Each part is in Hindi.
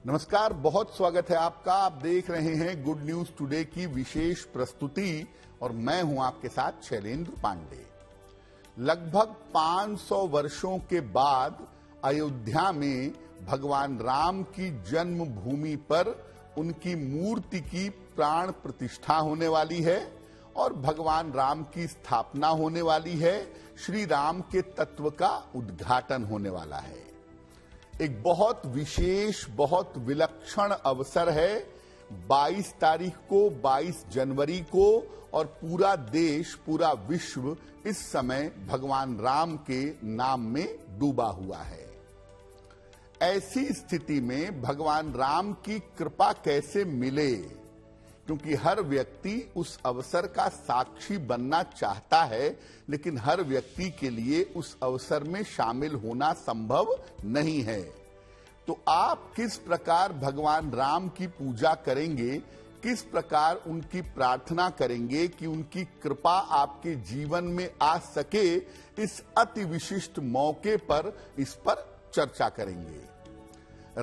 नमस्कार, बहुत स्वागत है आपका। आप देख रहे हैं गुड न्यूज टुडे की विशेष प्रस्तुति और मैं हूं आपके साथ शैलेंद्र पांडे। लगभग 500 वर्षों के बाद अयोध्या में भगवान राम की जन्मभूमि पर उनकी मूर्ति की प्राण प्रतिष्ठा होने वाली है और भगवान राम की स्थापना होने वाली है। श्री राम के तत्व का उद्घाटन होने वाला है। एक बहुत विशेष, बहुत विलक्षण अवसर है। 22 तारीख को, 22 जनवरी को और पूरा देश, पूरा विश्व इस समय भगवान राम के नाम में डूबा हुआ है। ऐसी स्थिति में भगवान राम की कृपा कैसे मिले, क्योंकि हर व्यक्ति उस अवसर का साक्षी बनना चाहता है, लेकिन हर व्यक्ति के लिए उस अवसर में शामिल होना संभव नहीं है। तो आप किस प्रकार भगवान राम की पूजा करेंगे, किस प्रकार उनकी प्रार्थना करेंगे कि उनकी कृपा आपके जीवन में आ सके, इस अति विशिष्ट मौके पर इस पर चर्चा करेंगे।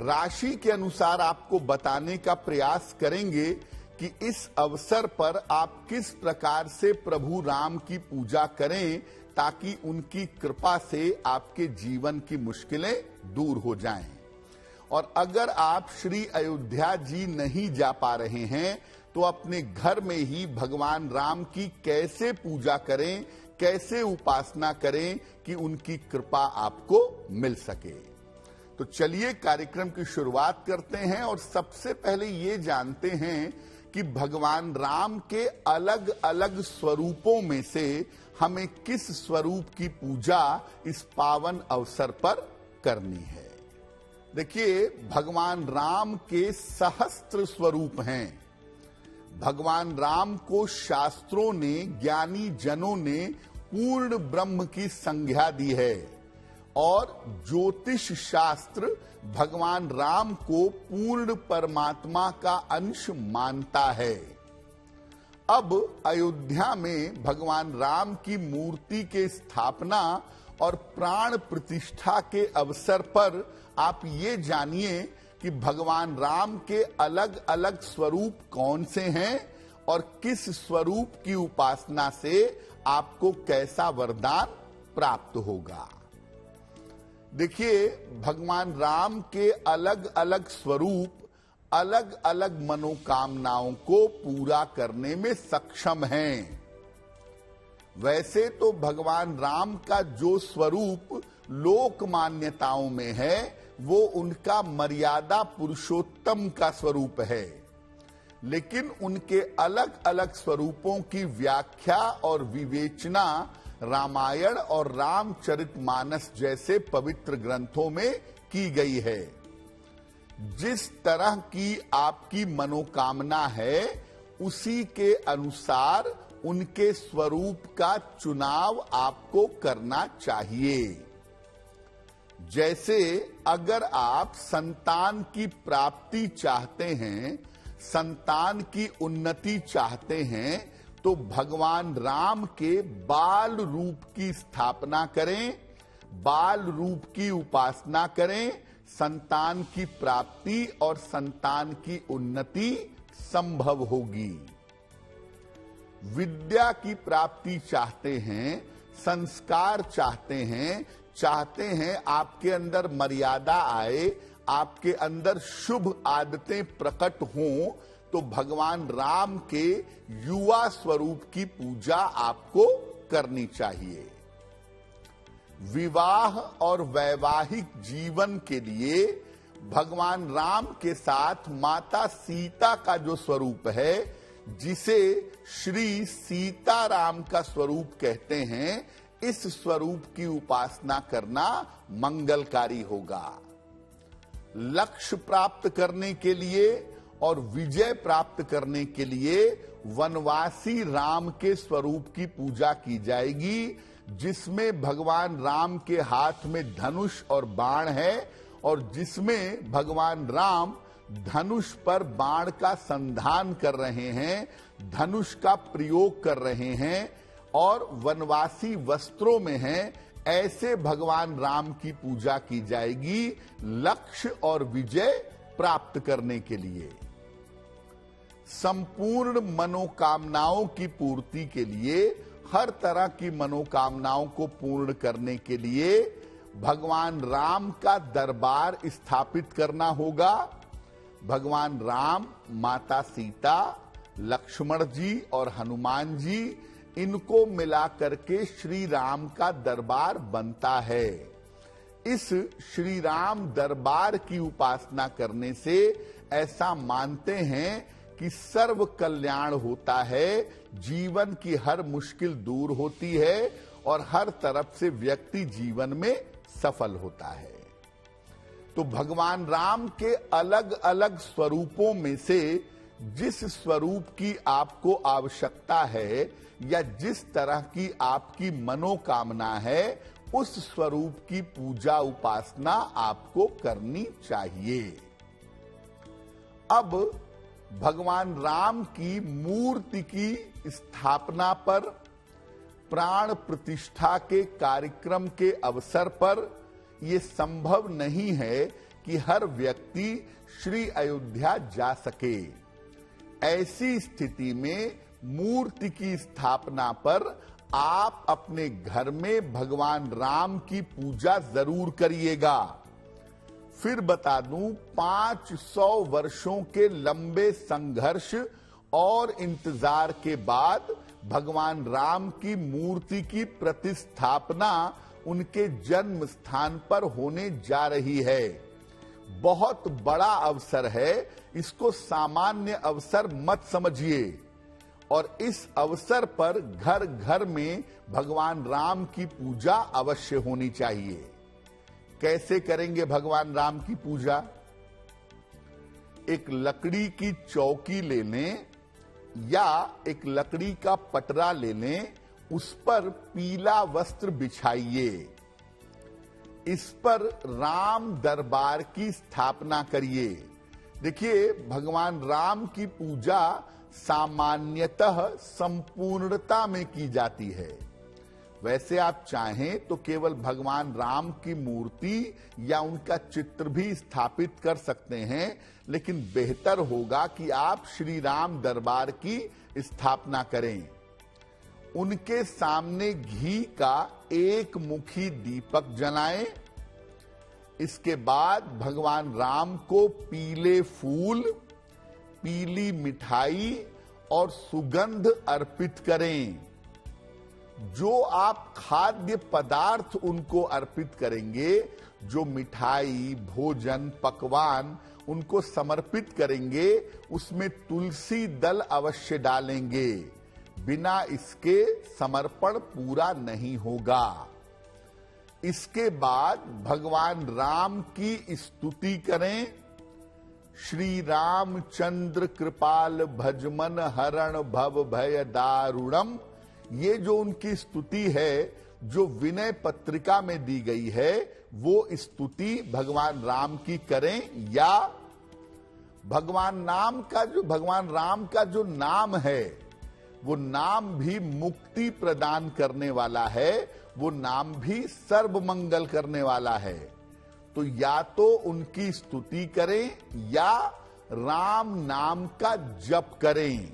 राशि के अनुसार आपको बताने का प्रयास करेंगे कि इस अवसर पर आप किस प्रकार से प्रभु राम की पूजा करें ताकि उनकी कृपा से आपके जीवन की मुश्किलें दूर हो जाएं। और अगर आप श्री अयोध्या जी नहीं जा पा रहे हैं तो अपने घर में ही भगवान राम की कैसे पूजा करें, कैसे उपासना करें कि उनकी कृपा आपको मिल सके। तो चलिए कार्यक्रम की शुरुआत करते हैं और सबसे पहले ये जानते हैं कि भगवान राम के अलग अलग स्वरूपों में से हमें किस स्वरूप की पूजा इस पावन अवसर पर करनी है। देखिए, भगवान राम के सहस्त्र स्वरूप हैं। भगवान राम को शास्त्रों ने, ज्ञानी जनों ने पूर्ण ब्रह्म की संज्ञा दी है और ज्योतिष शास्त्र भगवान राम को पूर्ण परमात्मा का अंश मानता है। अब अयोध्या में भगवान राम की मूर्ति के स्थापना और प्राण प्रतिष्ठा के अवसर पर आप ये जानिए कि भगवान राम के अलग अलग स्वरूप कौन से हैं और किस स्वरूप की उपासना से आपको कैसा वरदान प्राप्त होगा। देखिए, भगवान राम के अलग अलग स्वरूप अलग अलग मनोकामनाओं को पूरा करने में सक्षम हैं। वैसे तो भगवान राम का जो स्वरूप लोक मान्यताओं में है वो उनका मर्यादा पुरुषोत्तम का स्वरूप है, लेकिन उनके अलग अलग स्वरूपों की व्याख्या और विवेचना रामायण और रामचरितमानस जैसे पवित्र ग्रंथों में की गई है। जिस तरह की आपकी मनोकामना है उसी के अनुसार उनके स्वरूप का चुनाव आपको करना चाहिए। जैसे अगर आप संतान की प्राप्ति चाहते हैं, संतान की उन्नति चाहते हैं, तो भगवान राम के बाल रूप की स्थापना करें, बाल रूप की उपासना करें। संतान की प्राप्ति और संतान की उन्नति संभव होगी। विद्या की प्राप्ति चाहते हैं, संस्कार चाहते हैं आपके अंदर मर्यादा आए, आपके अंदर शुभ आदतें प्रकट हों, तो भगवान राम के युवा स्वरूप की पूजा आपको करनी चाहिए। विवाह और वैवाहिक जीवन के लिए भगवान राम के साथ माता सीता का जो स्वरूप है, जिसे श्री सीताराम का स्वरूप कहते हैं, इस स्वरूप की उपासना करना मंगलकारी होगा। लक्ष्य प्राप्त करने के लिए और विजय प्राप्त करने के लिए वनवासी राम के स्वरूप की पूजा की जाएगी, जिसमें भगवान राम के हाथ में धनुष और बाण है और जिसमें भगवान राम धनुष पर बाण का संधान कर रहे हैं, धनुष का प्रयोग कर रहे हैं और वनवासी वस्त्रों में हैं। ऐसे भगवान राम की पूजा की जाएगी। लक्ष्य और विजय प्राप्त करने के लिए, संपूर्ण मनोकामनाओं की पूर्ति के लिए, हर तरह की मनोकामनाओं को पूर्ण करने के लिए भगवान राम का दरबार स्थापित करना होगा। भगवान राम, माता सीता, लक्ष्मण जी और हनुमान जी, इनको मिलाकर के श्री राम का दरबार बनता है। इस श्री राम दरबार की उपासना करने से ऐसा मानते हैं कि सर्व कल्याण होता है, जीवन की हर मुश्किल दूर होती है और हर तरफ से व्यक्ति जीवन में सफल होता है। तो भगवान राम के अलग अलग स्वरूपों में से जिस स्वरूप की आपको आवश्यकता है या जिस तरह की आपकी मनोकामना है, उस स्वरूप की पूजा उपासना आपको करनी चाहिए। अब भगवान राम की मूर्ति की स्थापना पर, प्राण प्रतिष्ठा के कार्यक्रम के अवसर पर यह संभव नहीं है कि हर व्यक्ति श्री अयोध्या जा सके। ऐसी स्थिति में मूर्ति की स्थापना पर आप अपने घर में भगवान राम की पूजा जरूर करिएगा। फिर बता दूं, 500 वर्षों के लंबे संघर्ष और इंतजार के बाद भगवान राम की मूर्ति की प्रतिस्थापना उनके जन्म स्थान पर होने जा रही है। बहुत बड़ा अवसर है, इसको सामान्य अवसर मत समझिए। और इस अवसर पर घर घर में भगवान राम की पूजा अवश्य होनी चाहिए। कैसे करेंगे भगवान राम की पूजा? एक लकड़ी की चौकी ले लें या एक लकड़ी का पटरा ले लें, उस पर पीला वस्त्र बिछाइए। इस पर राम दरबार की स्थापना करिए। देखिए, भगवान राम की पूजा सामान्यतः संपूर्णता में की जाती है। वैसे आप चाहें तो केवल भगवान राम की मूर्ति या उनका चित्र भी स्थापित कर सकते हैं, लेकिन बेहतर होगा कि आप श्री राम दरबार की स्थापना करें। उनके सामने घी का एक मुखी दीपक जलाएं। इसके बाद भगवान राम को पीले फूल, पीली मिठाई और सुगंध अर्पित करें। जो आप खाद्य पदार्थ उनको अर्पित करेंगे, जो मिठाई, भोजन, पकवान उनको समर्पित करेंगे, उसमें तुलसी दल अवश्य डालेंगे। बिना इसके समर्पण पूरा नहीं होगा। इसके बाद भगवान राम की स्तुति करें। श्री रामचंद्र कृपाल भजमन हरण भव भय दारुणम, ये जो उनकी स्तुति है, जो विनय पत्रिका में दी गई है, वो स्तुति भगवान राम की करें। या भगवान राम का जो नाम है, वो नाम भी मुक्ति प्रदान करने वाला है, वो नाम भी सर्व मंगल करने वाला है। तो या तो उनकी स्तुति करें या राम नाम का जप करें।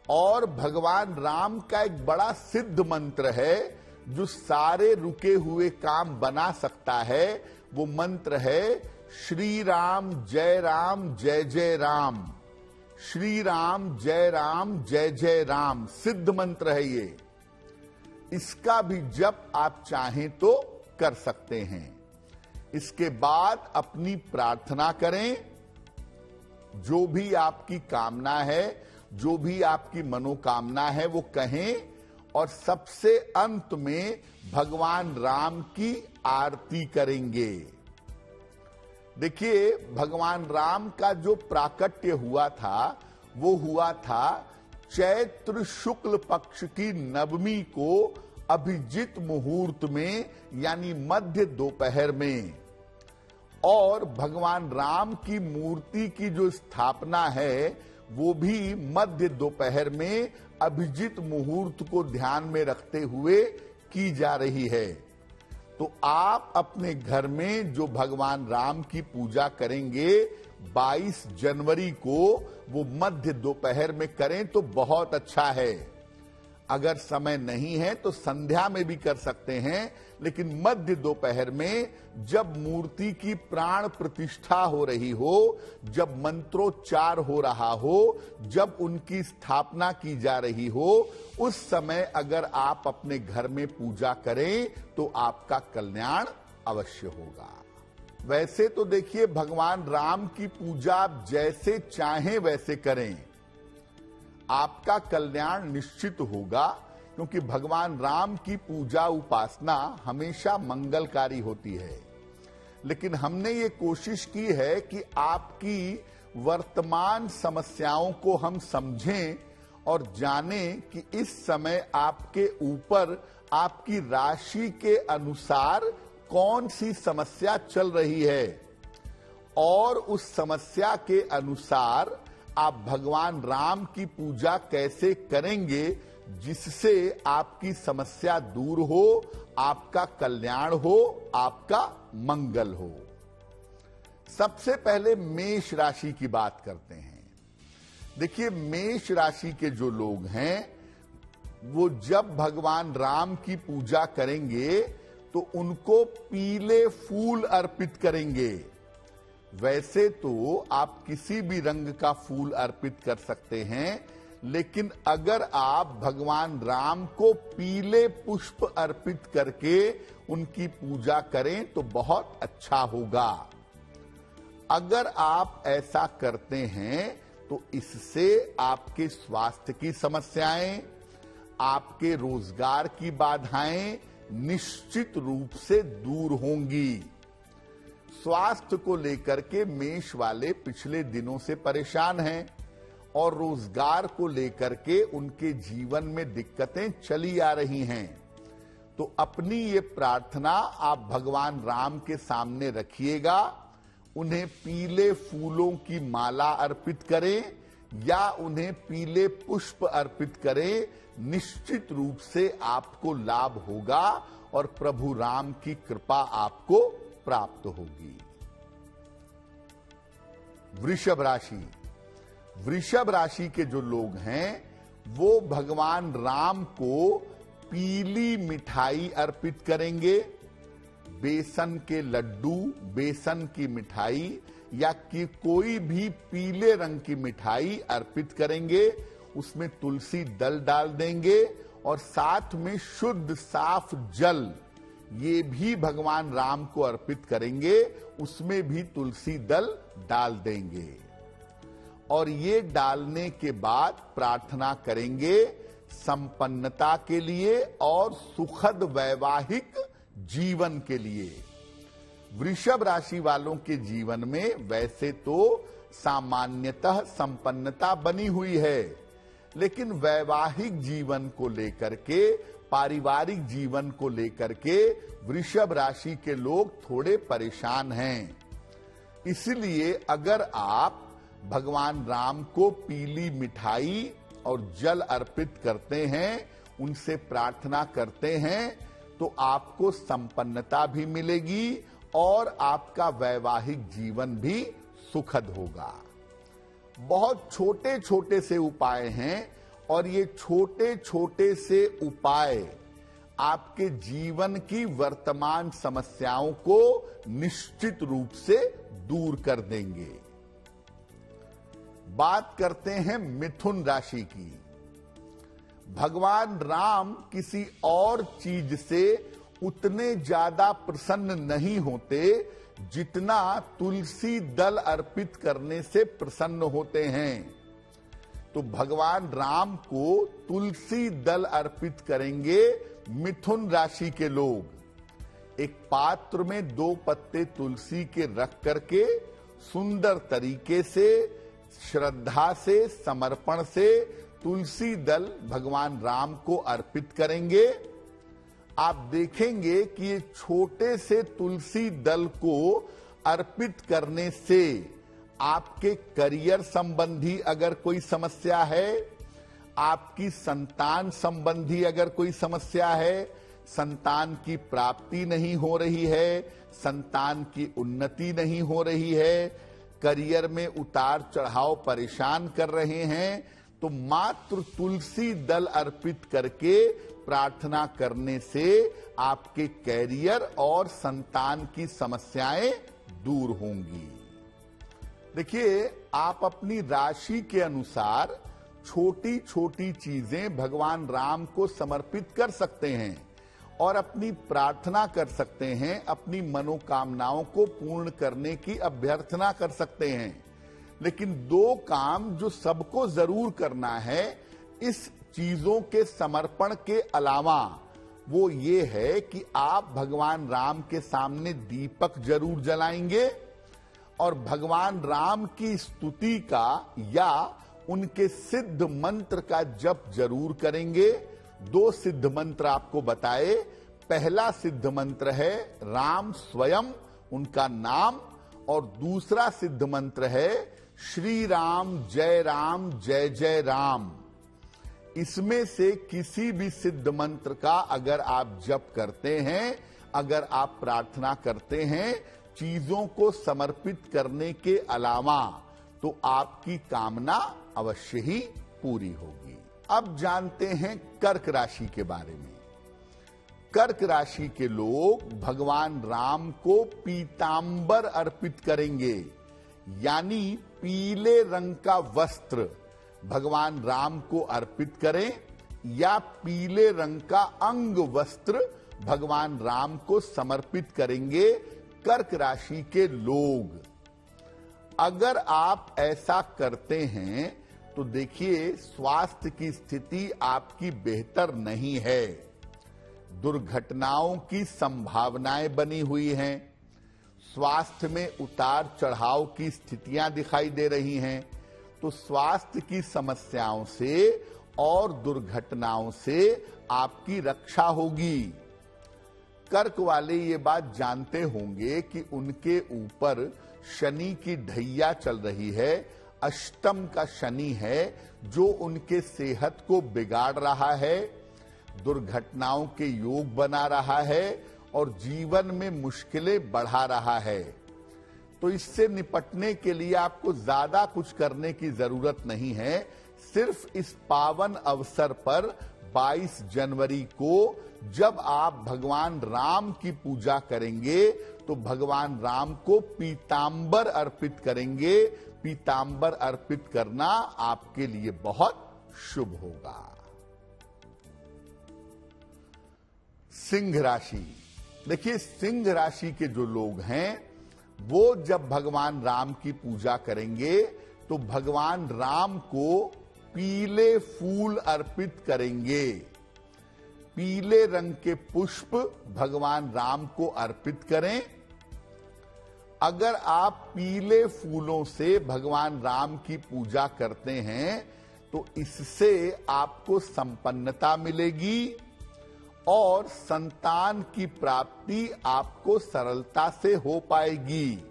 और भगवान राम का एक बड़ा सिद्ध मंत्र है जो सारे रुके हुए काम बना सकता है। वो मंत्र है श्री राम जय जय राम, श्री राम जय जय राम। सिद्ध मंत्र है ये। इसका भी जप आप चाहें तो कर सकते हैं। इसके बाद अपनी प्रार्थना करें। जो भी आपकी कामना है, जो भी आपकी मनोकामना है, वो कहें और सबसे अंत में भगवान राम की आरती करेंगे। देखिए, भगवान राम का जो प्राकट्य हुआ था, वो हुआ था चैत्र शुक्ल पक्ष की नवमी को अभिजित मुहूर्त में, यानी मध्य दोपहर में। और भगवान राम की मूर्ति की जो स्थापना है, वो भी मध्य दोपहर में अभिजित मुहूर्त को ध्यान में रखते हुए की जा रही है। तो आप अपने घर में जो भगवान राम की पूजा करेंगे 22 जनवरी को, वो मध्य दोपहर में करें तो बहुत अच्छा है। अगर समय नहीं है तो संध्या में भी कर सकते हैं, लेकिन मध्य दोपहर में जब मूर्ति की प्राण प्रतिष्ठा हो रही हो, जब मंत्रोच्चार हो रहा हो, जब उनकी स्थापना की जा रही हो, उस समय अगर आप अपने घर में पूजा करें तो आपका कल्याण अवश्य होगा। वैसे तो देखिए, भगवान राम की पूजा आप जैसे चाहें वैसे करें, आपका कल्याण निश्चित होगा, क्योंकि भगवान राम की पूजा उपासना हमेशा मंगलकारी होती है। लेकिन हमने ये कोशिश की है कि आपकी वर्तमान समस्याओं को हम समझें और जानें कि इस समय आपके ऊपर आपकी राशि के अनुसार कौन सी समस्या चल रही है, और उस समस्या के अनुसार आप भगवान राम की पूजा कैसे करेंगे जिससे आपकी समस्या दूर हो, आपका कल्याण हो, आपका मंगल हो। सबसे पहले मेष राशि की बात करते हैं। देखिए, मेष राशि के जो लोग हैं वो जब भगवान राम की पूजा करेंगे तो उनको पीले फूल अर्पित करेंगे। वैसे तो आप किसी भी रंग का फूल अर्पित कर सकते हैं, लेकिन अगर आप भगवान राम को पीले पुष्प अर्पित करके उनकी पूजा करें तो बहुत अच्छा होगा। अगर आप ऐसा करते हैं तो इससे आपके स्वास्थ्य की समस्याएं, आपके रोजगार की बाधाएं निश्चित रूप से दूर होंगी। स्वास्थ्य को लेकर के मेष वाले पिछले दिनों से परेशान हैं और रोजगार को लेकर के उनके जीवन में दिक्कतें चली आ रही हैं। तो अपनी ये प्रार्थना आप भगवान राम के सामने रखिएगा, उन्हें पीले फूलों की माला अर्पित करें या उन्हें पीले पुष्प अर्पित करें, निश्चित रूप से आपको लाभ होगा और प्रभु राम की कृपा आपको प्राप्त होगी। वृषभ राशि, वृषभ राशि के जो लोग हैं वो भगवान राम को पीली मिठाई अर्पित करेंगे। बेसन के लड्डू, बेसन की मिठाई या कि कोई भी पीले रंग की मिठाई अर्पित करेंगे। उसमें तुलसी दल डाल देंगे और साथ में शुद्ध साफ जल, ये भी भगवान राम को अर्पित करेंगे, उसमें भी तुलसी दल डाल देंगे। और ये डालने के बाद प्रार्थना करेंगे संपन्नता के लिए और सुखद वैवाहिक जीवन के लिए। वृषभ राशि वालों के जीवन में वैसे तो सामान्यतः संपन्नता बनी हुई है, लेकिन वैवाहिक जीवन को लेकर के, पारिवारिक जीवन को लेकर के वृषभ राशि के लोग थोड़े परेशान हैं। इसलिए अगर आप भगवान राम को पीली मिठाई और जल अर्पित करते हैं, उनसे प्रार्थना करते हैं, तो आपको संपन्नता भी मिलेगी और आपका वैवाहिक जीवन भी सुखद होगा। बहुत छोटे छोटे से उपाय हैं और ये छोटे छोटे से उपाय आपके जीवन की वर्तमान समस्याओं को निश्चित रूप से दूर कर देंगे। बात करते हैं मिथुन राशि की। भगवान राम किसी और चीज से उतने ज्यादा प्रसन्न नहीं होते जितना तुलसी दल अर्पित करने से प्रसन्न होते हैं। तो भगवान राम को तुलसी दल अर्पित करेंगे मिथुन राशि के लोग। एक पात्र में 2 पत्ते तुलसी के रख करके सुंदर तरीके से, श्रद्धा से, समर्पण से तुलसी दल भगवान राम को अर्पित करेंगे। आप देखेंगे कि ये छोटे से तुलसी दल को अर्पित करने से आपके करियर संबंधी अगर कोई समस्या है, आपकी संतान संबंधी अगर कोई समस्या है, संतान की प्राप्ति नहीं हो रही है, संतान की उन्नति नहीं हो रही है, करियर में उतार चढ़ाव परेशान कर रहे हैं, तो मात्र तुलसी दल अर्पित करके प्रार्थना करने से आपके कैरियर और संतान की समस्याएं दूर होंगी। देखिए, आप अपनी राशि के अनुसार छोटी छोटी चीजें भगवान राम को समर्पित कर सकते हैं और अपनी प्रार्थना कर सकते हैं, अपनी मनोकामनाओं को पूर्ण करने की अभ्यर्थना कर सकते हैं। लेकिन दो काम जो सबको जरूर करना है इस चीजों के समर्पण के अलावा, वो ये है कि आप भगवान राम के सामने दीपक जरूर जलाएंगे और भगवान राम की स्तुति का या उनके सिद्ध मंत्र का जप जरूर करेंगे। दो सिद्ध मंत्र आपको बताए। पहला सिद्ध मंत्र है राम स्वयं, उनका नाम, और दूसरा सिद्ध मंत्र है श्री राम जय जय राम। इसमें से किसी भी सिद्ध मंत्र का अगर आप जप करते हैं, अगर आप प्रार्थना करते हैं चीजों को समर्पित करने के अलावा, तो आपकी कामना अवश्य ही पूरी होगी। अब जानते हैं कर्क राशि के बारे में। कर्क राशि के लोग भगवान राम को पीतांबर अर्पित करेंगे, यानी पीले रंग का वस्त्र भगवान राम को अर्पित करें या पीले रंग का अंग वस्त्र भगवान राम को समर्पित करेंगे कर्क राशि के लोग। अगर आप ऐसा करते हैं तो देखिए, स्वास्थ्य की स्थिति आपकी बेहतर नहीं है, दुर्घटनाओं की संभावनाएं बनी हुई हैं, स्वास्थ्य में उतार चढ़ाव की स्थितियां दिखाई दे रही हैं। तो स्वास्थ्य की समस्याओं से और दुर्घटनाओं से आपकी रक्षा होगी। कर्क वाले ये बात जानते होंगे कि उनके ऊपर शनि की ढैया चल रही है, अष्टम का शनि है जो उनके सेहत को बिगाड़ रहा है, दुर्घटनाओं के योग बना रहा है और जीवन में मुश्किलें बढ़ा रहा है। तो इससे निपटने के लिए आपको ज्यादा कुछ करने की जरूरत नहीं है। सिर्फ इस पावन अवसर पर 22 जनवरी को जब आप भगवान राम की पूजा करेंगे तो भगवान राम को पीतांबर अर्पित करेंगे। पीतांबर अर्पित करना आपके लिए बहुत शुभ होगा। सिंह राशि। देखिए, सिंह राशि के जो लोग हैं वो जब भगवान राम की पूजा करेंगे तो भगवान राम को पीले फूल अर्पित करेंगे। पीले रंग के पुष्प भगवान राम को अर्पित करें। अगर आप पीले फूलों से भगवान राम की पूजा करते हैं तो इससे आपको संपन्नता मिलेगी और संतान की प्राप्ति आपको सरलता से हो पाएगी।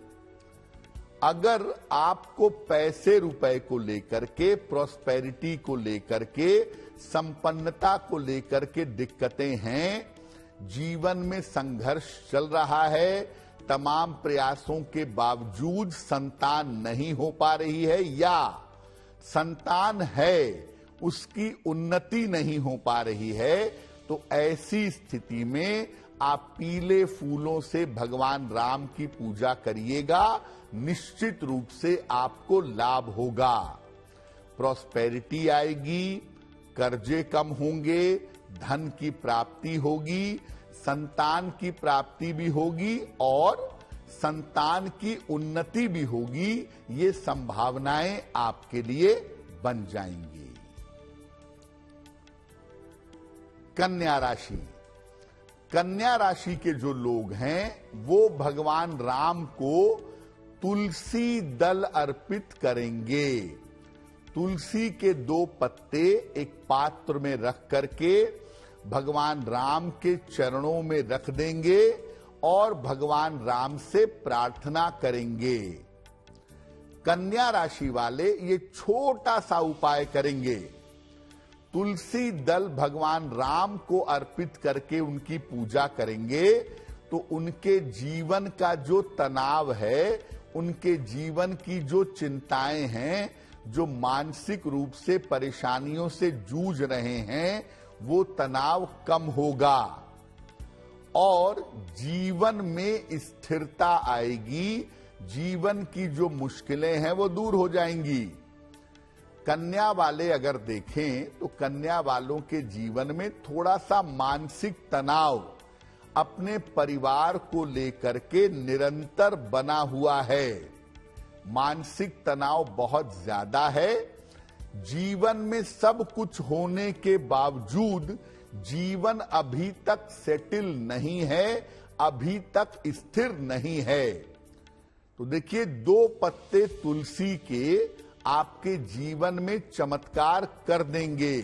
अगर आपको पैसे रुपए को लेकर के, प्रॉस्पेरिटी को लेकर के, संपन्नता को लेकर के दिक्कतें हैं, जीवन में संघर्ष चल रहा है, तमाम प्रयासों के बावजूद संतान नहीं हो पा रही है या संतान है उसकी उन्नति नहीं हो पा रही है, तो ऐसी स्थिति में आप पीले फूलों से भगवान राम की पूजा करिएगा। निश्चित रूप से आपको लाभ होगा, प्रॉस्पेरिटी आएगी, कर्जे कम होंगे, धन की प्राप्ति होगी, संतान की प्राप्ति भी होगी और संतान की उन्नति भी होगी। ये संभावनाएं आपके लिए बन जाएंगी। कन्या राशि। कन्या राशि के जो लोग हैं वो भगवान राम को तुलसी दल अर्पित करेंगे। तुलसी के 2 पत्ते एक पात्र में रख करके भगवान राम के चरणों में रख देंगे और भगवान राम से प्रार्थना करेंगे। कन्या राशि वाले ये छोटा सा उपाय करेंगे। तुलसी दल भगवान राम को अर्पित करके उनकी पूजा करेंगे तो उनके जीवन का जो तनाव है, उनके जीवन की जो चिंताएं हैं, जो मानसिक रूप से परेशानियों से जूझ रहे हैं, वो तनाव कम होगा और जीवन में स्थिरता आएगी। जीवन की जो मुश्किलें हैं वो दूर हो जाएंगी। कन्या वाले अगर देखें तो कन्या वालों के जीवन में थोड़ा सा मानसिक तनाव अपने परिवार को लेकर के निरंतर बना हुआ है। मानसिक तनाव बहुत ज्यादा है। जीवन में सब कुछ होने के बावजूद जीवन अभी तक सेटल नहीं है, अभी तक स्थिर नहीं है। तो देखिए, 2 पत्ते तुलसी के आपके जीवन में चमत्कार कर देंगे।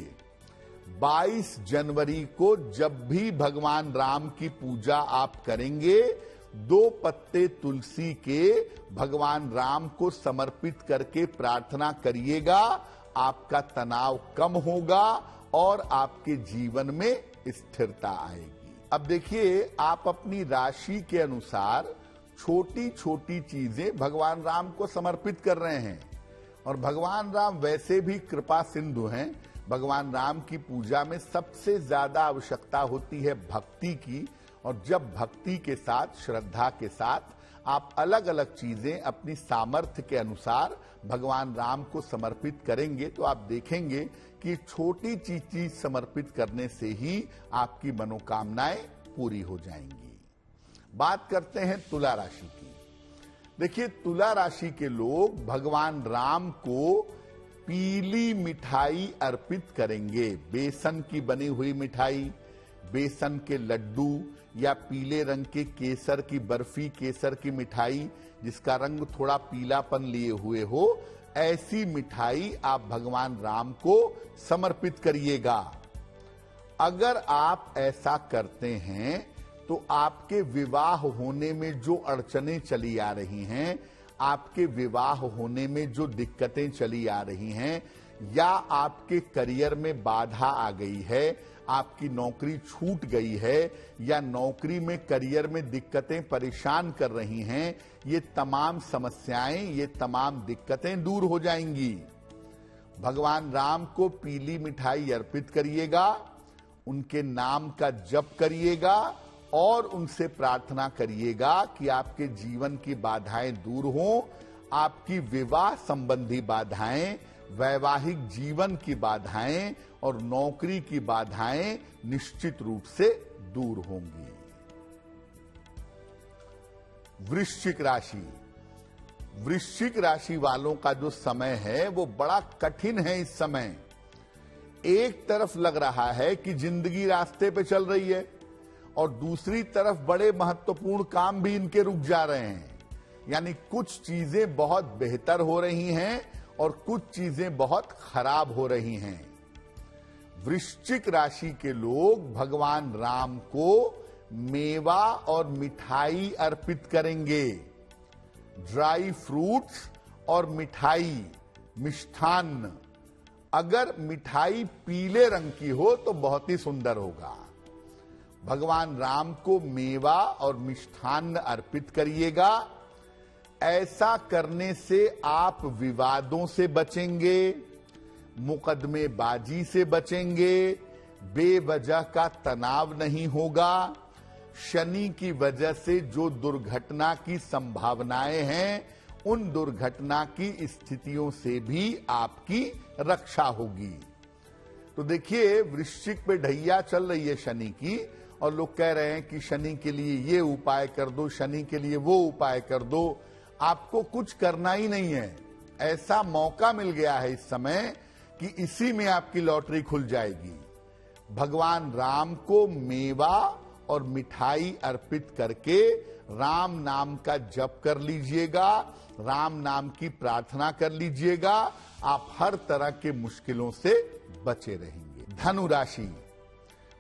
22 जनवरी को जब भी भगवान राम की पूजा आप करेंगे, 2 पत्ते तुलसी के भगवान राम को समर्पित करके प्रार्थना करिएगा। आपका तनाव कम होगा और आपके जीवन में स्थिरता आएगी। अब देखिए, आप अपनी राशि के अनुसार छोटी छोटी चीजें भगवान राम को समर्पित कर रहे हैं और भगवान राम वैसे भी कृपा सिंधु हैं। भगवान राम की पूजा में सबसे ज्यादा आवश्यकता होती है भक्ति की, और जब भक्ति के साथ, श्रद्धा के साथ आप अलग अलग चीजें अपनी सामर्थ्य के अनुसार भगवान राम को समर्पित करेंगे तो आप देखेंगे कि छोटी चीज समर्पित करने से ही आपकी मनोकामनाएं पूरी हो जाएंगी। बात करते हैं तुला राशि की। देखिए, तुला राशि के लोग भगवान राम को पीली मिठाई अर्पित करेंगे। बेसन की बनी हुई मिठाई, बेसन के लड्डू या पीले रंग के केसर की बर्फी, केसर की मिठाई जिसका रंग थोड़ा पीलापन लिए हुए हो, ऐसी मिठाई आप भगवान राम को समर्पित करिएगा। अगर आप ऐसा करते हैं तो आपके विवाह होने में जो अड़चनें चली आ रही हैं, आपके विवाह होने में जो दिक्कतें चली आ रही हैं, या आपके करियर में बाधा आ गई है, आपकी नौकरी छूट गई है, या नौकरी में करियर में दिक्कतें परेशान कर रही हैं, ये तमाम समस्याएं, ये तमाम दिक्कतें दूर हो जाएंगी। भगवान राम को पीली मिठाई अर्पित करिएगा, उनके नाम का जप करिएगा और उनसे प्रार्थना करिएगा कि आपके जीवन की बाधाएं दूर हों, आपकी विवाह संबंधी बाधाएं, वैवाहिक जीवन की बाधाएं और नौकरी की बाधाएं निश्चित रूप से दूर होंगी। वृश्चिक राशि। वृश्चिक राशि वालों का जो समय है वो बड़ा कठिन है इस समय। एक तरफ लग रहा है कि जिंदगी रास्ते पे चल रही है और दूसरी तरफ बड़े महत्वपूर्ण काम भी इनके रुक जा रहे हैं। यानी कुछ चीजें बहुत बेहतर हो रही हैं और कुछ चीजें बहुत खराब हो रही हैं। वृश्चिक राशि के लोग भगवान राम को मेवा और मिठाई अर्पित करेंगे। ड्राई फ्रूट्स और मिठाई, मिष्ठान्न। अगर मिठाई पीले रंग की हो तो बहुत ही सुंदर होगा। भगवान राम को मेवा और मिष्ठान्न अर्पित करिएगा। ऐसा करने से आप विवादों से बचेंगे, मुकदमेबाजी से बचेंगे, बेवजह का तनाव नहीं होगा। शनि की वजह से जो दुर्घटना की संभावनाएं हैं, उन दुर्घटना की स्थितियों से भी आपकी रक्षा होगी। तो देखिए, वृश्चिक पे ढैया चल रही है शनि की और लोग कह रहे हैं कि शनि के लिए ये उपाय कर दो, शनि के लिए वो उपाय कर दो। आपको कुछ करना ही नहीं है। ऐसा मौका मिल गया है इस समय कि इसी में आपकी लॉटरी खुल जाएगी। भगवान राम को मेवा और मिठाई अर्पित करके राम नाम का जप कर लीजिएगा, राम नाम की प्रार्थना कर लीजिएगा। आप हर तरह के मुश्किलों से बचे रहेंगे। धनु राशि।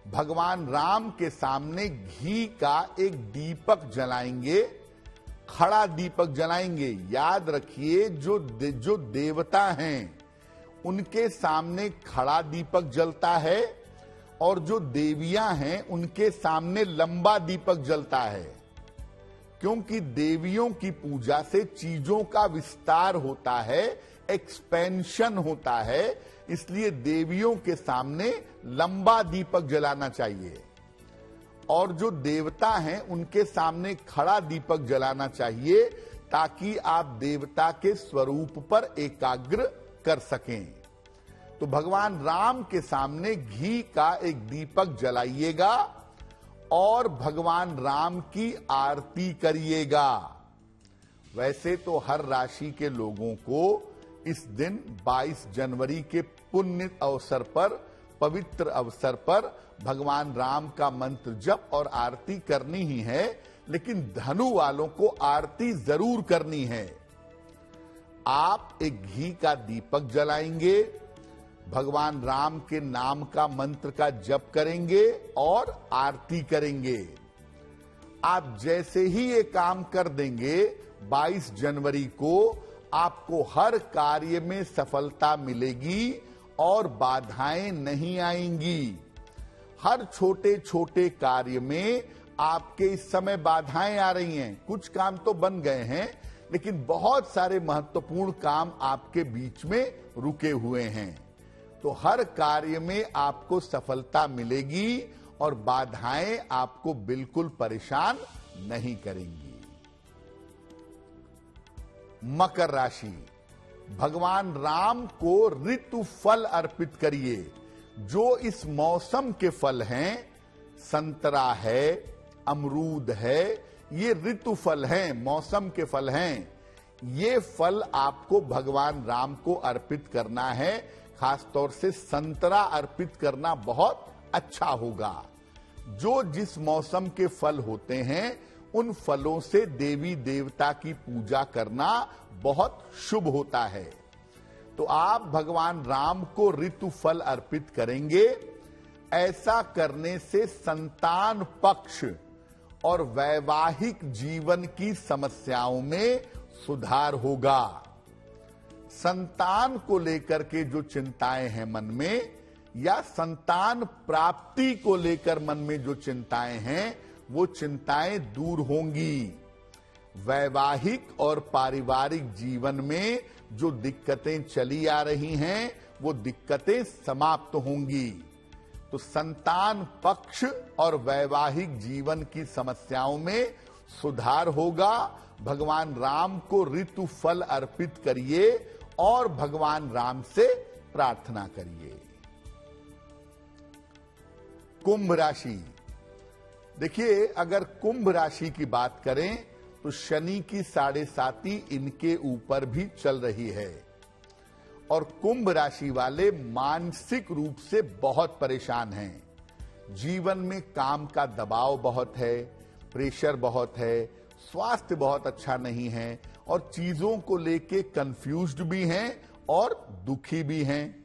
भगवान राम के सामने घी का एक दीपक जलाएंगे, खड़ा दीपक जलाएंगे। याद रखिए, जो देवता हैं उनके सामने खड़ा दीपक जलता है और जो देवियां हैं उनके सामने लंबा दीपक जलता है, क्योंकि देवियों की पूजा से चीजों का विस्तार होता है, एक्सपेंशन होता है, इसलिए देवियों के सामने लंबा दीपक जलाना चाहिए और जो देवता हैं उनके सामने खड़ा दीपक जलाना चाहिए, ताकि आप देवता के स्वरूप पर एकाग्र कर सकें। तो भगवान राम के सामने घी का एक दीपक जलाइएगा और भगवान राम की आरती करिएगा। वैसे तो हर राशि के लोगों को इस दिन 22 जनवरी के पुण्य अवसर पर, पवित्र अवसर पर भगवान राम का मंत्र जप और आरती करनी ही है, लेकिन धनु वालों को आरती जरूर करनी है। आप एक घी का दीपक जलाएंगे, भगवान राम के नाम का मंत्र का जप करेंगे और आरती करेंगे। आप जैसे ही ये काम कर देंगे 22 जनवरी को आपको हर कार्य में सफलता मिलेगी और बाधाएं नहीं आएंगी। हर छोटे छोटे कार्य में आपके इस समय बाधाएं आ रही हैं। कुछ काम तो बन गए हैं, लेकिन बहुत सारे महत्वपूर्ण काम आपके बीच में रुके हुए हैं। तो हर कार्य में आपको सफलता मिलेगी और बाधाएं आपको बिल्कुल परेशान नहीं करेंगी। मकर राशि, भगवान राम को ऋतु फल अर्पित करिए। जो इस मौसम के फल हैं, संतरा है, अमरूद है, ये ऋतु फल हैं, मौसम के फल हैं। ये फल आपको भगवान राम को अर्पित करना है। खासतौर से संतरा अर्पित करना बहुत अच्छा होगा। जो जिस मौसम के फल होते हैं, उन फलों से देवी देवता की पूजा करना बहुत शुभ होता है। तो आप भगवान राम को ऋतु फल अर्पित करेंगे। ऐसा करने से संतान पक्ष और वैवाहिक जीवन की समस्याओं में सुधार होगा। संतान को लेकर के जो चिंताएं हैं मन में, या संतान प्राप्ति को लेकर मन में जो चिंताएं हैं, वो चिंताएं दूर होंगी। वैवाहिक और पारिवारिक जीवन में जो दिक्कतें चली आ रही हैं, वो दिक्कतें समाप्त होंगी। तो संतान पक्ष और वैवाहिक जीवन की समस्याओं में सुधार होगा। भगवान राम को ऋतु फल अर्पित करिए और भगवान राम से प्रार्थना करिए। कुंभ राशि, देखिए, अगर कुंभ राशि की बात करें तो शनि की 7.5 इनके ऊपर भी चल रही है और कुंभ राशि वाले मानसिक रूप से बहुत परेशान हैं। जीवन में काम का दबाव बहुत है, प्रेशर बहुत है, स्वास्थ्य बहुत अच्छा नहीं है और चीजों को लेके कंफ्यूज्ड भी हैं और दुखी भी हैं।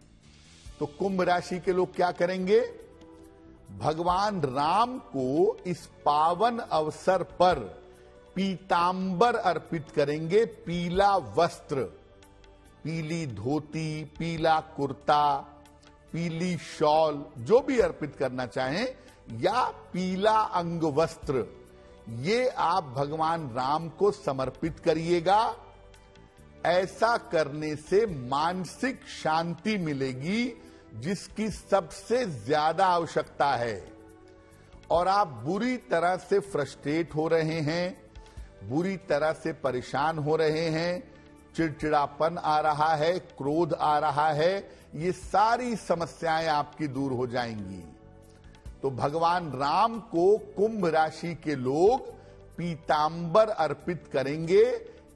तो कुंभ राशि के लोग क्या करेंगे? भगवान राम को इस पावन अवसर पर पीतांबर अर्पित करेंगे। पीला वस्त्र, पीली धोती, पीला कुर्ता, पीली शॉल, जो भी अर्पित करना चाहें, या पीला अंग वस्त्र, ये आप भगवान राम को समर्पित करिएगा। ऐसा करने से मानसिक शांति मिलेगी, जिसकी सबसे ज्यादा आवश्यकता है। और आप बुरी तरह से फ्रस्ट्रेट हो रहे हैं, बुरी तरह से परेशान हो रहे हैं, चिड़चिड़ापन आ रहा है, क्रोध आ रहा है, ये सारी समस्याएं आपकी दूर हो जाएंगी। तो भगवान राम को कुंभ राशि के लोग पीतांबर अर्पित करेंगे।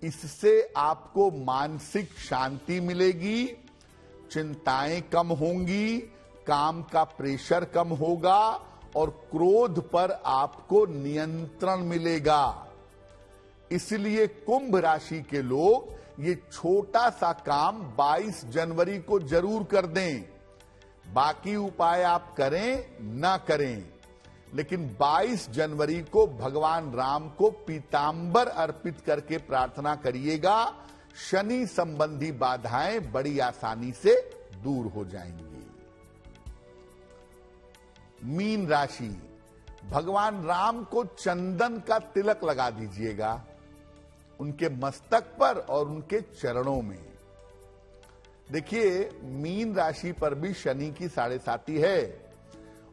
इससे आपको मानसिक शांति मिलेगी, चिंताएं कम होंगी, काम का प्रेशर कम होगा और क्रोध पर आपको नियंत्रण मिलेगा। इसलिए कुंभ राशि के लोग ये छोटा सा काम 22 जनवरी को जरूर कर दें। बाकी उपाय आप करें ना करें, लेकिन 22 जनवरी को भगवान राम को पीतांबर अर्पित करके प्रार्थना करिएगा। शनि संबंधी बाधाएं बड़ी आसानी से दूर हो जाएंगी। मीन राशि, भगवान राम को चंदन का तिलक लगा दीजिएगा उनके मस्तक पर और उनके चरणों में। देखिए, मीन राशि पर भी शनि की 7.5 है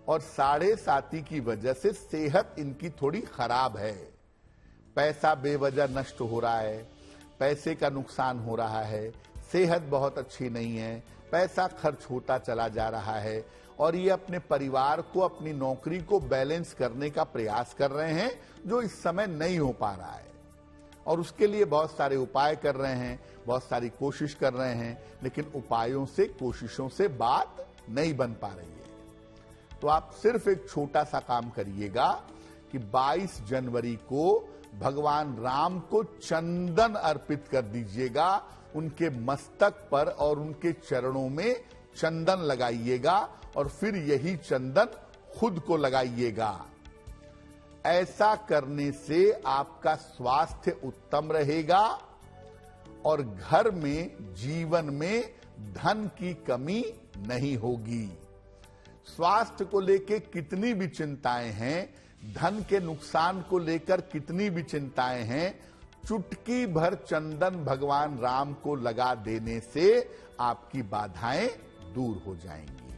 और 7.5 की वजह से सेहत इनकी थोड़ी खराब है। पैसा बेवजह नष्ट हो रहा है, पैसे का नुकसान हो रहा है, सेहत बहुत अच्छी नहीं है, पैसा खर्च होता चला जा रहा है और ये अपने परिवार को, अपनी नौकरी को बैलेंस करने का प्रयास कर रहे हैं, जो इस समय नहीं हो पा रहा है और उसके लिए बहुत सारे उपाय कर रहे हैं, बहुत सारी कोशिश कर रहे हैं, लेकिन उपायों से, कोशिशों से बात नहीं बन पा रही है। तो आप सिर्फ एक छोटा सा काम करिएगा कि 22 जनवरी को भगवान राम को चंदन अर्पित कर दीजिएगा, उनके मस्तक पर और उनके चरणों में चंदन लगाइएगा और फिर यही चंदन खुद को लगाइएगा। ऐसा करने से आपका स्वास्थ्य उत्तम रहेगा और घर में, जीवन में धन की कमी नहीं होगी। स्वास्थ्य को लेकर कितनी भी चिंताएं हैं, धन के नुकसान को लेकर कितनी भी चिंताएं हैं, चुटकी भर चंदन भगवान राम को लगा देने से आपकी बाधाएं दूर हो जाएंगी।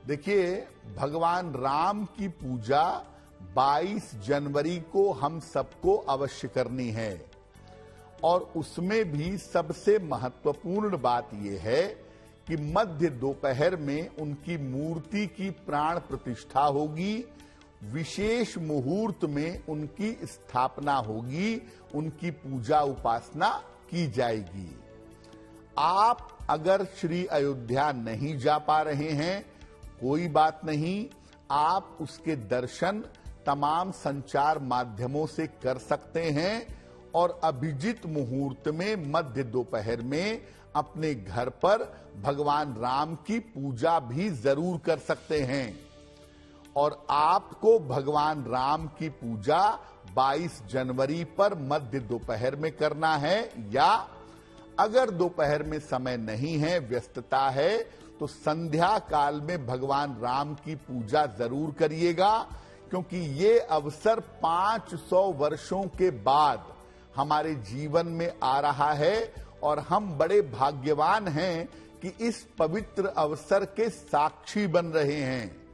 देखिए, भगवान राम की पूजा 22 जनवरी को हम सबको अवश्य करनी है और उसमें भी सबसे महत्वपूर्ण बात यह है कि मध्य दोपहर में उनकी मूर्ति की प्राण प्रतिष्ठा होगी, विशेष मुहूर्त में उनकी स्थापना होगी, उनकी पूजा उपासना की जाएगी। आप अगर श्री अयोध्या नहीं जा पा रहे हैं, कोई बात नहीं, आप उसके दर्शन तमाम संचार माध्यमों से कर सकते हैं और अभिजित मुहूर्त में मध्य दोपहर में अपने घर पर भगवान राम की पूजा भी जरूर कर सकते हैं। और आपको भगवान राम की पूजा 22 जनवरी पर मध्य दोपहर में करना है, या अगर दोपहर में समय नहीं है, व्यस्तता है, तो संध्या काल में भगवान राम की पूजा जरूर करिएगा, क्योंकि ये अवसर 500 वर्षों के बाद हमारे जीवन में आ रहा है और हम बड़े भाग्यवान हैं कि इस पवित्र अवसर के साक्षी बन रहे हैं।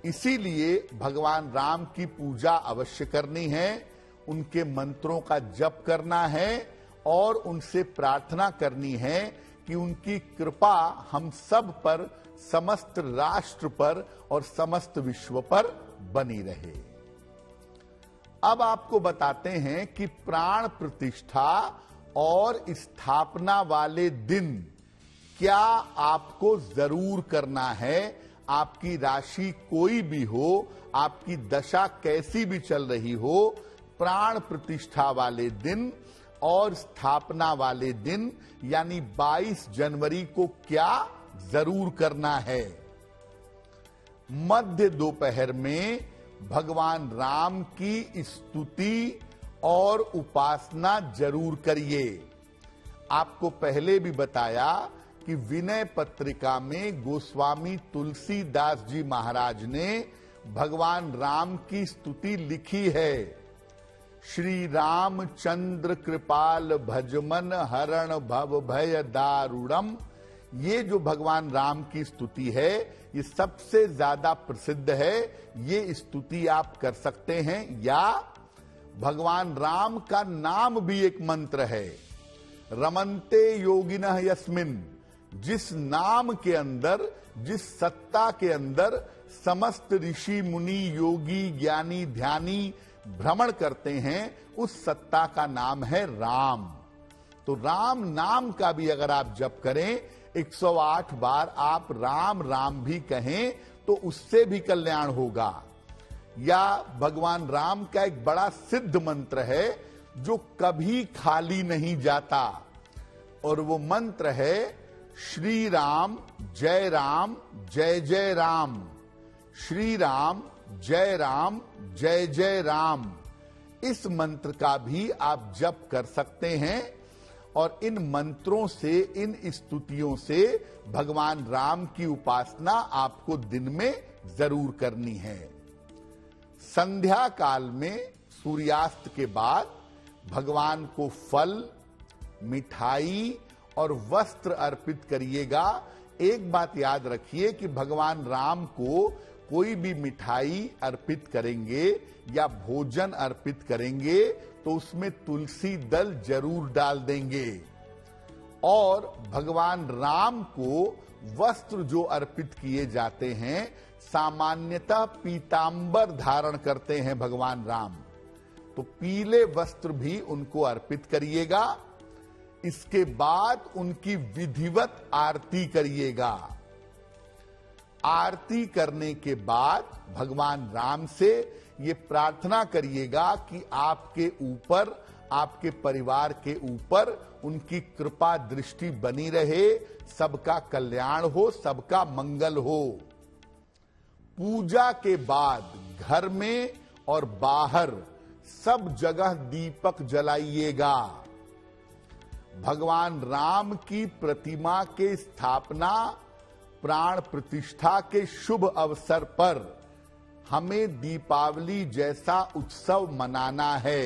इसीलिए भगवान राम की पूजा अवश्य करनी है, उनके मंत्रों का जप करना है और उनसे प्रार्थना करनी है कि उनकी कृपा हम सब पर, समस्त राष्ट्र पर और समस्त विश्व पर बनी रहे। अब आपको बताते हैं कि प्राण प्रतिष्ठा और स्थापना वाले दिन क्या आपको जरूर करना है। आपकी राशि कोई भी हो, आपकी दशा कैसी भी चल रही हो, प्राण प्रतिष्ठा वाले दिन और स्थापना वाले दिन यानी 22 जनवरी को क्या जरूर करना है। मध्य दोपहर में भगवान राम की स्तुति और उपासना जरूर करिए। आपको पहले भी बताया कि विनय पत्रिका में गोस्वामी तुलसीदास जी महाराज ने भगवान राम की स्तुति लिखी है। श्री रामचंद्र कृपाल भजमन हरण भव भय दारुणम। ये जो भगवान राम की स्तुति है, ये सबसे ज्यादा प्रसिद्ध है। ये स्तुति आप कर सकते हैं, या भगवान राम का नाम भी एक मंत्र है, रमन्ते योगिनः यस्मिन्। जिस नाम के अंदर, जिस सत्ता के अंदर समस्त ऋषि मुनि योगी ज्ञानी ध्यानी भ्रमण करते हैं, उस सत्ता का नाम है राम। तो राम नाम का भी अगर आप जप करें, 108 बार आप राम राम भी कहें, तो उससे भी कल्याण होगा। या भगवान राम का एक बड़ा सिद्ध मंत्र है जो कभी खाली नहीं जाता, और वो मंत्र है श्री राम जय जय राम। श्री राम जय जय राम। इस मंत्र का भी आप जप कर सकते हैं और इन मंत्रों से, इन स्तुतियों से भगवान राम की उपासना आपको दिन में जरूर करनी है। संध्या काल में सूर्यास्त के बाद भगवान को फल, मिठाई और वस्त्र अर्पित करिएगा। एक बात याद रखिए कि भगवान राम को कोई भी मिठाई अर्पित करेंगे या भोजन अर्पित करेंगे तो उसमें तुलसी दल जरूर डाल देंगे। और भगवान राम को वस्त्र जो अर्पित किए जाते हैं, सामान्यतः पीतांबर धारण करते हैं भगवान राम, तो पीले वस्त्र भी उनको अर्पित करिएगा। इसके बाद उनकी विधिवत आरती करिएगा। आरती करने के बाद भगवान राम से ये प्रार्थना करिएगा कि आपके ऊपर, आपके परिवार के ऊपर उनकी कृपा दृष्टि बनी रहे, सबका कल्याण हो, सबका मंगल हो। पूजा के बाद घर में और बाहर सब जगह दीपक जलाइएगा। भगवान राम की प्रतिमा के स्थापना, प्राण प्रतिष्ठा के शुभ अवसर पर हमें दीपावली जैसा उत्सव मनाना है।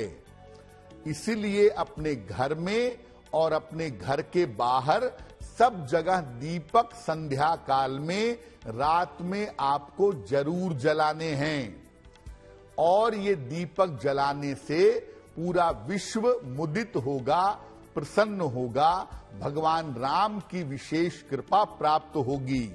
इसलिए अपने घर में और अपने घर के बाहर सब जगह दीपक संध्या काल में, रात में आपको जरूर जलाने हैं। और ये दीपक जलाने से पूरा विश्व मुदित होगा, प्रसन्न होगा, भगवान राम की विशेष कृपा प्राप्त होगी।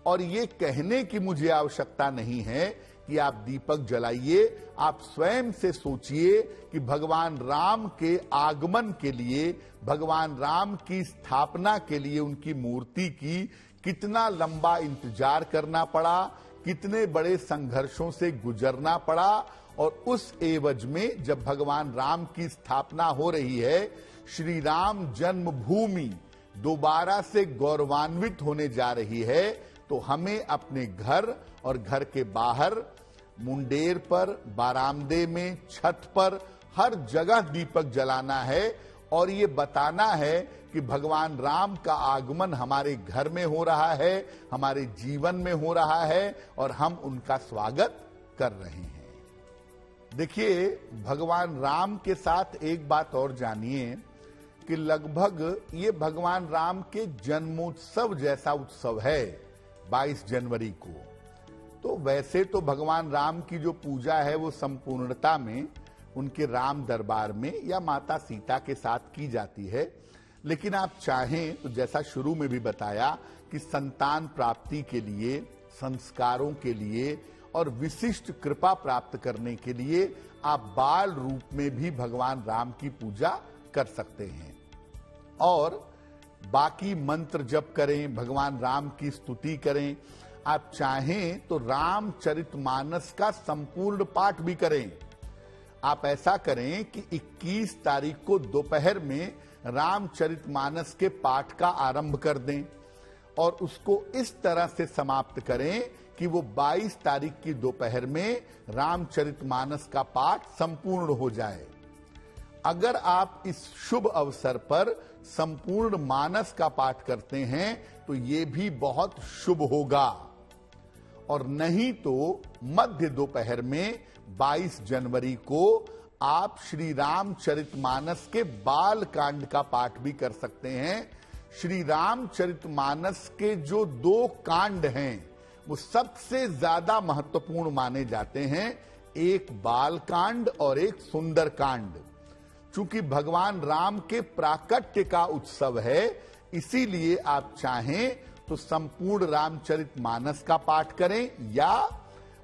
और ये कहने की मुझे आवश्यकता नहीं है कि आप दीपक जलाइए। आप स्वयं से सोचिए कि भगवान राम के आगमन के लिए, भगवान राम की स्थापना के लिए उनकी मूर्ति की कितना लंबा इंतजार करना पड़ा, कितने बड़े संघर्षों से गुजरना पड़ा। और उस एवज में जब भगवान राम की स्थापना हो रही है, श्री राम जन्मभूमि दोबारा से गौरवान्वित होने जा रही है, तो हमें अपने घर और घर के बाहर, मुंडेर पर, बारामदे में, छत पर, हर जगह दीपक जलाना है। और ये बताना है कि भगवान राम का आगमन हमारे घर में हो रहा है, हमारे जीवन में हो रहा है और हम उनका स्वागत कर रहे हैं। देखिए, भगवान राम के साथ एक बात और जानिए कि लगभग ये भगवान राम के जन्मोत्सव जैसा उत्सव है 22 जनवरी को। तो वैसे तो भगवान राम की जो पूजा है वो संपूर्णता में उनके राम दरबार में या माता सीता के साथ की जाती है। लेकिन आप चाहें तो जैसा शुरू में भी बताया कि संतान प्राप्ति के लिए, संस्कारों के लिए और विशिष्ट कृपा प्राप्त करने के लिए आप बाल रूप में भी भगवान राम की पूजा कर सकते हैं। और बाकी मंत्र जप करें, भगवान राम की स्तुति करें। आप चाहें तो रामचरितमानस का संपूर्ण पाठ भी करें। आप ऐसा करें कि 21 तारीख को दोपहर में रामचरितमानस के पाठ का आरंभ कर दें और उसको इस तरह से समाप्त करें कि वो 22 तारीख की दोपहर में रामचरितमानस का पाठ संपूर्ण हो जाए। अगर आप इस शुभ अवसर पर संपूर्ण मानस का पाठ करते हैं तो ये भी बहुत शुभ होगा। और नहीं तो मध्य दोपहर में 22 जनवरी को आप श्री रामचरितमानस के बाल कांड का पाठ भी कर सकते हैं। श्री रामचरितमानस के जो 2 कांड हैं वो सबसे ज्यादा महत्वपूर्ण माने जाते हैं, एक बाल कांड और एक सुंदर कांड। चूंकि भगवान राम के प्राकट्य का उत्सव है, इसीलिए आप चाहें तो संपूर्ण रामचरितमानस का पाठ करें या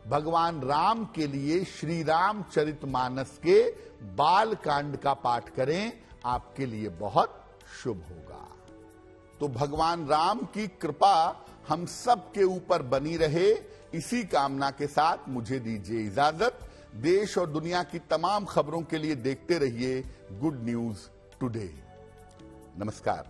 भगवान राम के लिए श्री रामचरितमानस के बाल कांड का पाठ करें, आपके लिए बहुत शुभ होगा। तो भगवान राम की कृपा हम सब के ऊपर बनी रहे, इसी कामना के साथ मुझे दीजिए इजाजत। देश और दुनिया की तमाम खबरों के लिए देखते रहिए गुड न्यूज टुडे। नमस्कार।